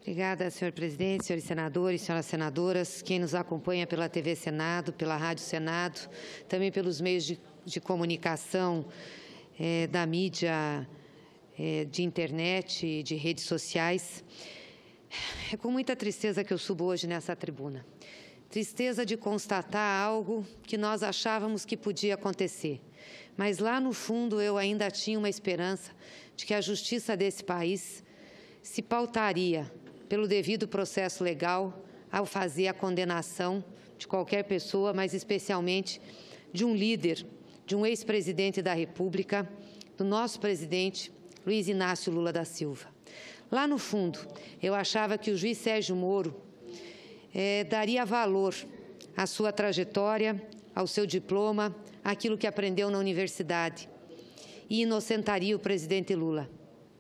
Obrigada, senhor presidente, senhores senadores, senhoras senadoras, quem nos acompanha pela TV Senado, pela Rádio Senado, também pelos meios de comunicação da mídia, de internet e de redes sociais. É com muita tristeza que eu subo hoje nessa tribuna. Tristeza de constatar algo que nós achávamos que podia acontecer. Mas lá no fundo eu ainda tinha uma esperança de que a justiça desse país se pautaria pelo devido processo legal ao fazer a condenação de qualquer pessoa, mas especialmente de um líder, de um ex-presidente da República, do nosso presidente Luiz Inácio Lula da Silva. Lá no fundo, eu achava que o juiz Sérgio Moro daria valor à sua trajetória, ao seu diploma, àquilo que aprendeu na universidade e inocentaria o presidente Lula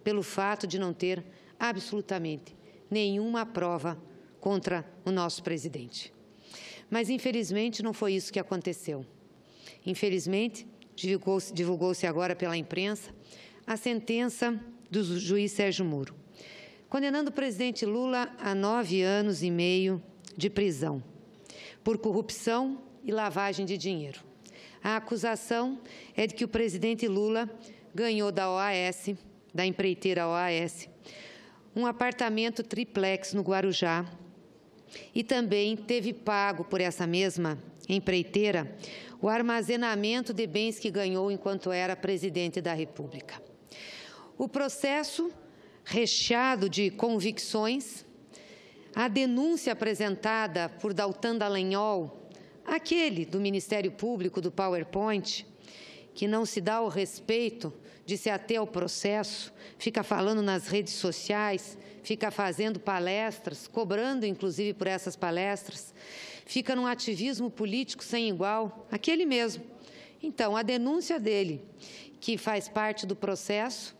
pelo fato de não ter absolutamente nenhuma prova contra o nosso presidente. Mas, infelizmente, não foi isso que aconteceu. Infelizmente, divulgou-se agora pela imprensa a sentença do juiz Sérgio Moro, condenando o presidente Lula a 9 anos e meio de prisão por corrupção e lavagem de dinheiro. A acusação é de que o presidente Lula ganhou da OAS, da empreiteira OAS, um apartamento triplex no Guarujá e também teve pago por essa mesma empreiteira o armazenamento de bens que ganhou enquanto era presidente da República. O processo, recheado de convicções, a denúncia apresentada por Daltan Dallagnol, aquele do Ministério Público do PowerPoint, que não se dá o respeito de se ater ao processo, fica falando nas redes sociais, fica fazendo palestras, cobrando inclusive por essas palestras, fica num ativismo político sem igual, aquele mesmo. Então, a denúncia dele, que faz parte do processo,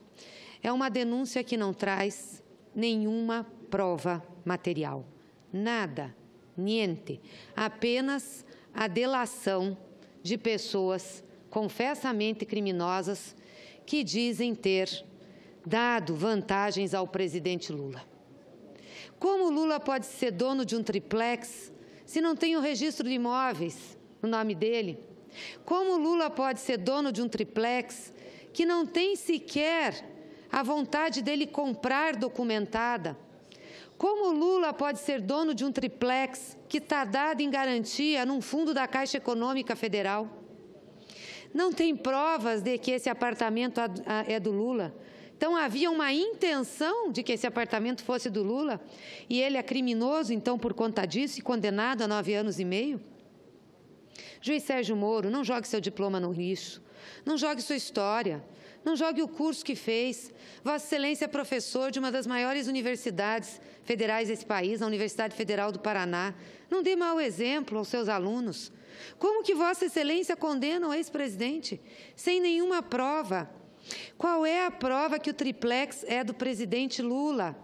é uma denúncia que não traz nenhuma prova material. Nada, niente, apenas a delação de pessoas confessamente criminosas que dizem ter dado vantagens ao presidente Lula. Como Lula pode ser dono de um triplex se não tem o registro de imóveis no nome dele? Como Lula pode ser dono de um triplex que não tem sequer a vontade dele comprar documentada? Como Lula pode ser dono de um triplex que está dado em garantia num fundo da Caixa Econômica Federal? Não tem provas de que esse apartamento é do Lula. Então, havia uma intenção de que esse apartamento fosse do Lula e ele é criminoso, então, por conta disso, e condenado a 9 anos e meio? Juiz Sérgio Moro, não jogue seu diploma no lixo, não jogue sua história, não jogue o curso que fez. Vossa Excelência é professor de uma das maiores universidades federais desse país, a Universidade Federal do Paraná. Não dê mau exemplo aos seus alunos. Como que Vossa Excelência condena o ex-presidente sem nenhuma prova? Qual é a prova que o triplex é do presidente Lula?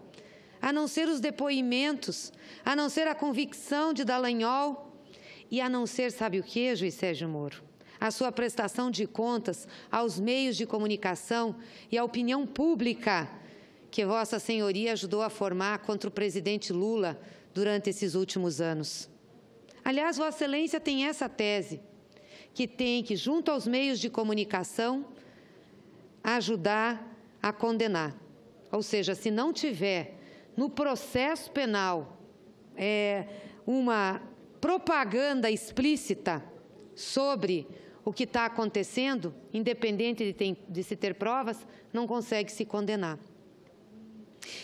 A não ser os depoimentos, a não ser a convicção de Dallagnol e a não ser, sabe o que, juiz Sérgio Moro? A sua prestação de contas aos meios de comunicação e à opinião pública que Vossa Senhoria ajudou a formar contra o presidente Lula durante esses últimos anos. Aliás, Vossa Excelência tem essa tese, que tem que, junto aos meios de comunicação, ajudar a condenar. Ou seja, se não tiver no processo penal uma propaganda explícita sobre o que está acontecendo, independente de se ter provas, não consegue se condenar.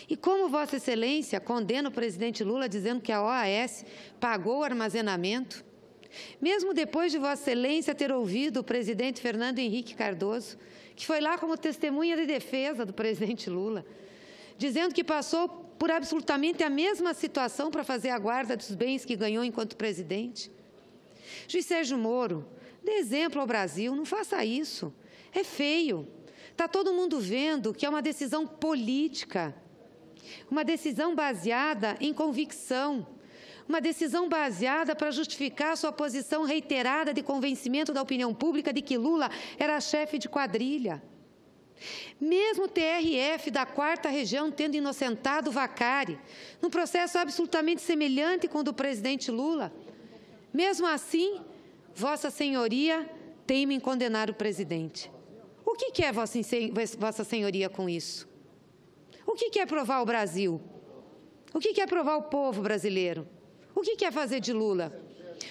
E como Vossa Excelência condena o presidente Lula dizendo que a OAS pagou o armazenamento, mesmo depois de Vossa Excelência ter ouvido o presidente Fernando Henrique Cardoso, que foi lá como testemunha de defesa do presidente Lula, dizendo que passou por absolutamente a mesma situação para fazer a guarda dos bens que ganhou enquanto presidente. Juiz Sérgio Moro, dê exemplo ao Brasil, não faça isso, é feio. Está todo mundo vendo que é uma decisão política, uma decisão baseada em convicção, uma decisão baseada para justificar sua posição reiterada de convencimento da opinião pública de que Lula era chefe de quadrilha. Mesmo o TRF da 4ª Região tendo inocentado Vacari, num processo absolutamente semelhante com o do presidente Lula, mesmo assim, Vossa Senhoria teima em condenar o presidente. O que quer Vossa Senhoria com isso? O que quer provar o Brasil? O que quer provar o povo brasileiro? O que quer fazer de Lula?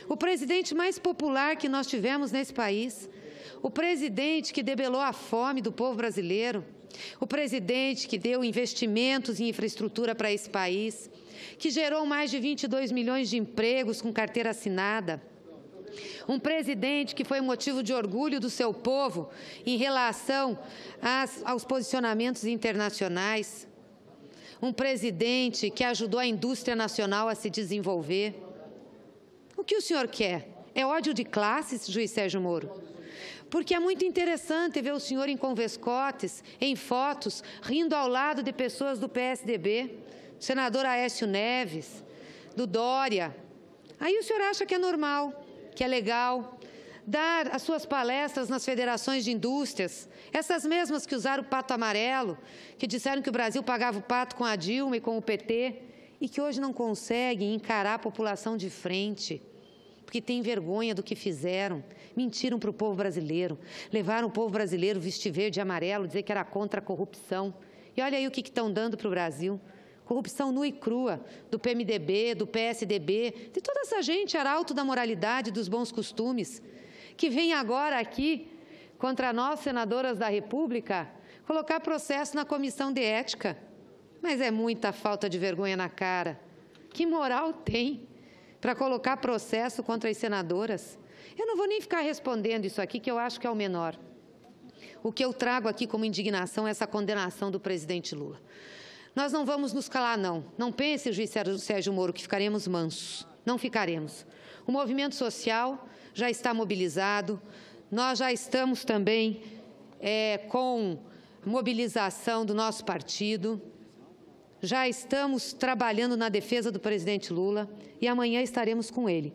O presidente mais popular que nós tivemos nesse país, o presidente que debelou a fome do povo brasileiro, o presidente que deu investimentos em infraestrutura para esse país, que gerou mais de 22 milhões de empregos com carteira assinada, um presidente que foi motivo de orgulho do seu povo em relação aos posicionamentos internacionais, um presidente que ajudou a indústria nacional a se desenvolver. O que o senhor quer? É ódio de classes, juiz Sérgio Moro? Porque é muito interessante ver o senhor em Convescotes, em fotos, rindo ao lado de pessoas do PSDB, do senador Aécio Neves, do Dória. Aí o senhor acha que é normal, que é legal, dar as suas palestras nas federações de indústrias, essas mesmas que usaram o pato amarelo, que disseram que o Brasil pagava o pato com a Dilma e com o PT, e que hoje não conseguem encarar a população de frente, porque têm vergonha do que fizeram, mentiram para o povo brasileiro, levaram o povo brasileiro vestir verde e amarelo, dizer que era contra a corrupção. E olha aí o que estão dando para o Brasil. Corrupção nua e crua, do PMDB, do PSDB, de toda essa gente arauto da moralidade e dos bons costumes, que vem agora aqui, contra nós, senadoras da República, colocar processo na Comissão de Ética. Mas é muita falta de vergonha na cara. Que moral tem para colocar processo contra as senadoras? Eu não vou nem ficar respondendo isso aqui, que eu acho que é o menor. O que eu trago aqui como indignação é essa condenação do presidente Lula. Nós não vamos nos calar, não. Não pense, juiz Sérgio Moro, que ficaremos mansos. Não ficaremos. O movimento social já está mobilizado. Nós já estamos também com mobilização do nosso partido. Já estamos trabalhando na defesa do presidente Lula e amanhã estaremos com ele,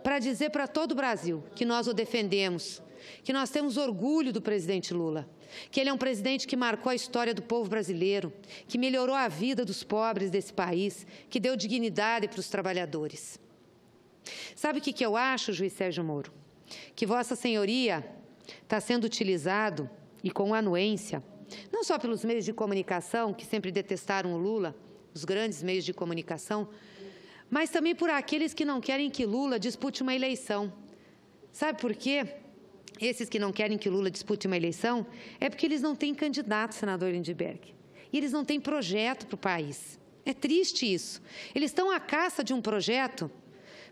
para dizer para todo o Brasil que nós o defendemos, que nós temos orgulho do presidente Lula, que ele é um presidente que marcou a história do povo brasileiro, que melhorou a vida dos pobres desse país, que deu dignidade para os trabalhadores. Sabe o que eu acho, juiz Sérgio Moro? Que Vossa Senhoria está sendo utilizado, e com anuência, não só pelos meios de comunicação, que sempre detestaram o Lula, os grandes meios de comunicação, mas também por aqueles que não querem que Lula dispute uma eleição. Sabe por quê? Esses que não querem que Lula dispute uma eleição é porque eles não têm candidato, senador Lindbergh. E eles não têm projeto para o país. É triste isso. Eles estão à caça de um projeto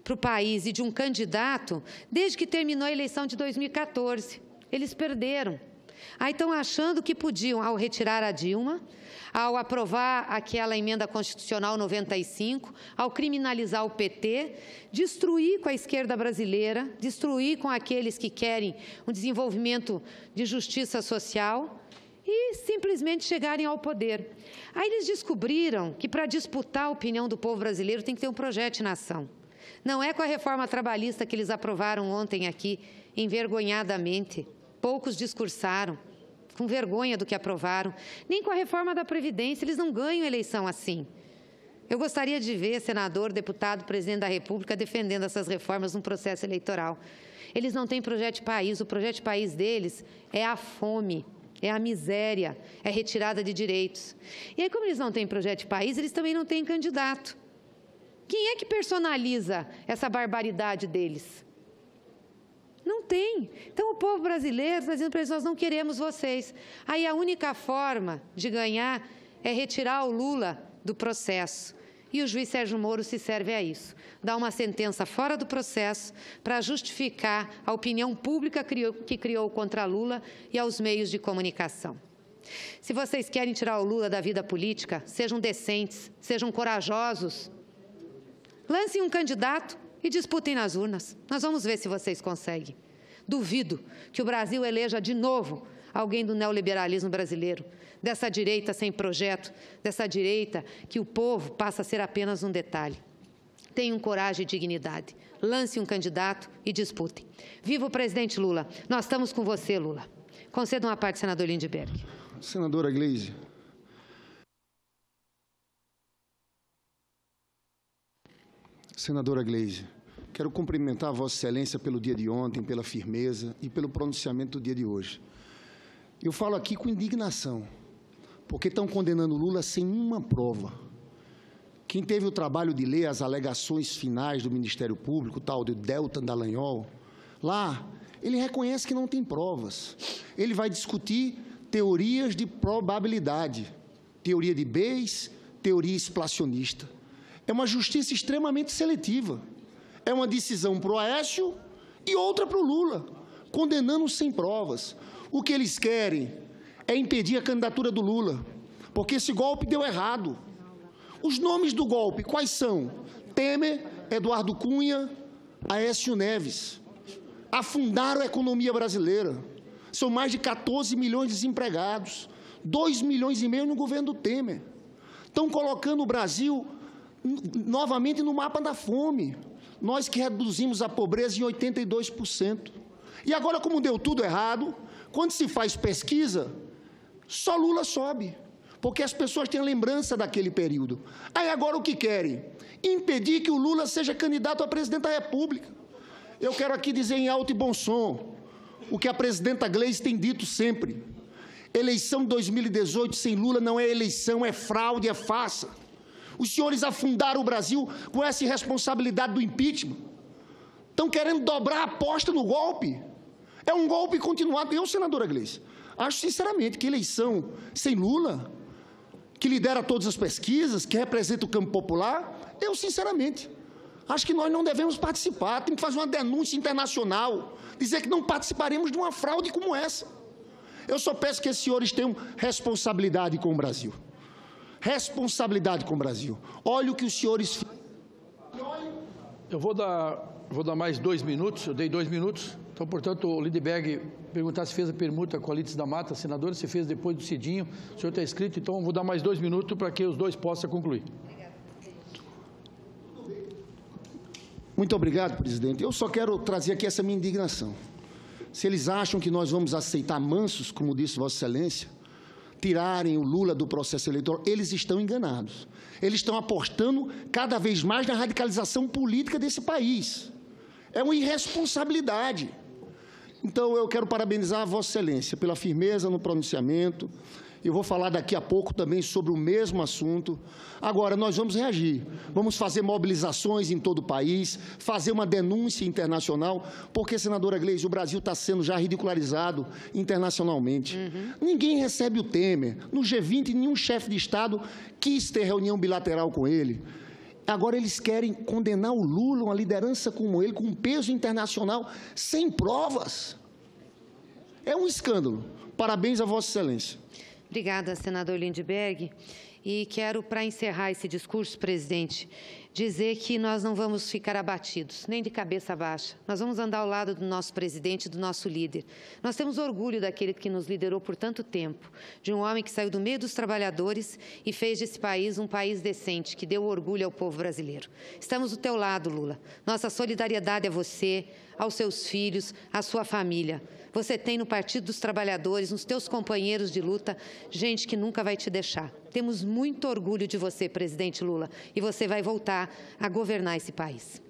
para o país e de um candidato desde que terminou a eleição de 2014. Eles perderam. Aí estão achando que podiam, ao retirar a Dilma, ao aprovar aquela emenda constitucional 95, ao criminalizar o PT, destruir com a esquerda brasileira, destruir com aqueles que querem um desenvolvimento de justiça social e simplesmente chegarem ao poder. Aí eles descobriram que para disputar a opinião do povo brasileiro tem que ter um projeto de nação. Não é com a reforma trabalhista que eles aprovaram ontem aqui, envergonhadamente. Poucos discursaram, com vergonha do que aprovaram. Nem com a reforma da Previdência, eles não ganham eleição assim. Eu gostaria de ver senador, deputado, presidente da República defendendo essas reformas num processo eleitoral. Eles não têm projeto de país, o projeto de país deles é a fome, é a miséria, é a retirada de direitos. E aí, como eles não têm projeto de país, eles também não têm candidato. Quem é que personaliza essa barbaridade deles? Não tem. Então, o povo brasileiro está dizendo para eles, nós não queremos vocês. Aí, a única forma de ganhar é retirar o Lula do processo. E o juiz Sérgio Moro se serve a isso. Dá uma sentença fora do processo para justificar a opinião pública que criou contra Lula e aos meios de comunicação. Se vocês querem tirar o Lula da vida política, sejam decentes, sejam corajosos. Lancem um candidato e disputem nas urnas. Nós vamos ver se vocês conseguem. Duvido que o Brasil eleja de novo alguém do neoliberalismo brasileiro, dessa direita sem projeto, dessa direita que o povo passa a ser apenas um detalhe. Tenham coragem e dignidade. Lance um candidato e disputem. Viva o presidente Lula. Nós estamos com você, Lula. Conceda uma parte, senador Lindbergh. Senadora Gleisi. Senadora Gleisi, quero cumprimentar a Vossa Excelência pelo dia de ontem, pela firmeza e pelo pronunciamento do dia de hoje. Eu falo aqui com indignação, porque estão condenando Lula sem uma prova. Quem teve o trabalho de ler as alegações finais do Ministério Público, tal de Deltan Dallagnol, lá ele reconhece que não tem provas. Ele vai discutir teorias de probabilidade, teoria de Bayes, teoria explacionista. É uma justiça extremamente seletiva. É uma decisão para o Aécio e outra para o Lula, condenando sem provas. O que eles querem é impedir a candidatura do Lula, porque esse golpe deu errado. Os nomes do golpe, quais são? Temer, Eduardo Cunha, Aécio Neves. Afundaram a economia brasileira. São mais de 14 milhões de desempregados, 2,5 milhões no governo do Temer. Estão colocando o Brasil novamente no mapa da fome. Nós que reduzimos a pobreza em 82%. E agora, como deu tudo errado, quando se faz pesquisa, só Lula sobe, porque as pessoas têm a lembrança daquele período. Aí agora o que querem? Impedir que o Lula seja candidato a presidente da República. Eu quero aqui dizer em alto e bom som o que a presidenta Gleisi tem dito sempre. Eleição de 2018 sem Lula não é eleição, é fraude, é farsa. Os senhores afundaram o Brasil com essa irresponsabilidade do impeachment. Estão querendo dobrar a aposta no golpe. É um golpe continuado. Eu, senadora Gleisi, acho sinceramente que eleição sem Lula, que lidera todas as pesquisas, que representa o campo popular, eu, sinceramente, acho que nós não devemos participar. Tem que fazer uma denúncia internacional, dizer que não participaremos de uma fraude como essa. Eu só peço que esses senhores tenham responsabilidade com o Brasil. Responsabilidade com o Brasil. Olha o que os senhores... Eu vou dar mais 2 minutos, eu dei 2 minutos. Então, portanto, o Lindbergh perguntar se fez a permuta com a Alice da Mata, senadora, se fez depois do Cidinho. O senhor está escrito, então vou dar mais 2 minutos para que os dois possam concluir. Muito obrigado, presidente. Eu só quero trazer aqui essa minha indignação. Se eles acham que nós vamos aceitar mansos, como disse Vossa Excelência, tirarem o Lula do processo eleitoral, eles estão enganados. Eles estão apostando cada vez mais na radicalização política desse país. É uma irresponsabilidade. Então, eu quero parabenizar a Vossa Excelência pela firmeza no pronunciamento. Eu vou falar daqui a pouco também sobre o mesmo assunto. Agora, nós vamos reagir. Vamos fazer mobilizações em todo o país, fazer uma denúncia internacional, porque, senadora Gleisi, o Brasil está sendo já ridicularizado internacionalmente. Ninguém recebe o Temer. No G20, nenhum chefe de Estado quis ter reunião bilateral com ele. Agora eles querem condenar o Lula, uma liderança como ele, com um peso internacional, sem provas. É um escândalo. Parabéns a Vossa Excelência. Obrigada, senador Lindbergh. E quero, para encerrar esse discurso, presidente, dizer que nós não vamos ficar abatidos, nem de cabeça baixa. Nós vamos andar ao lado do nosso presidente e do nosso líder. Nós temos orgulho daquele que nos liderou por tanto tempo, de um homem que saiu do meio dos trabalhadores e fez desse país um país decente, que deu orgulho ao povo brasileiro. Estamos do teu lado, Lula. Nossa solidariedade a você, aos seus filhos, à sua família. Você tem no Partido dos Trabalhadores, nos teus companheiros de luta, gente que nunca vai te deixar. Temos muito orgulho de você, presidente Lula, e você vai voltar a governar esse país.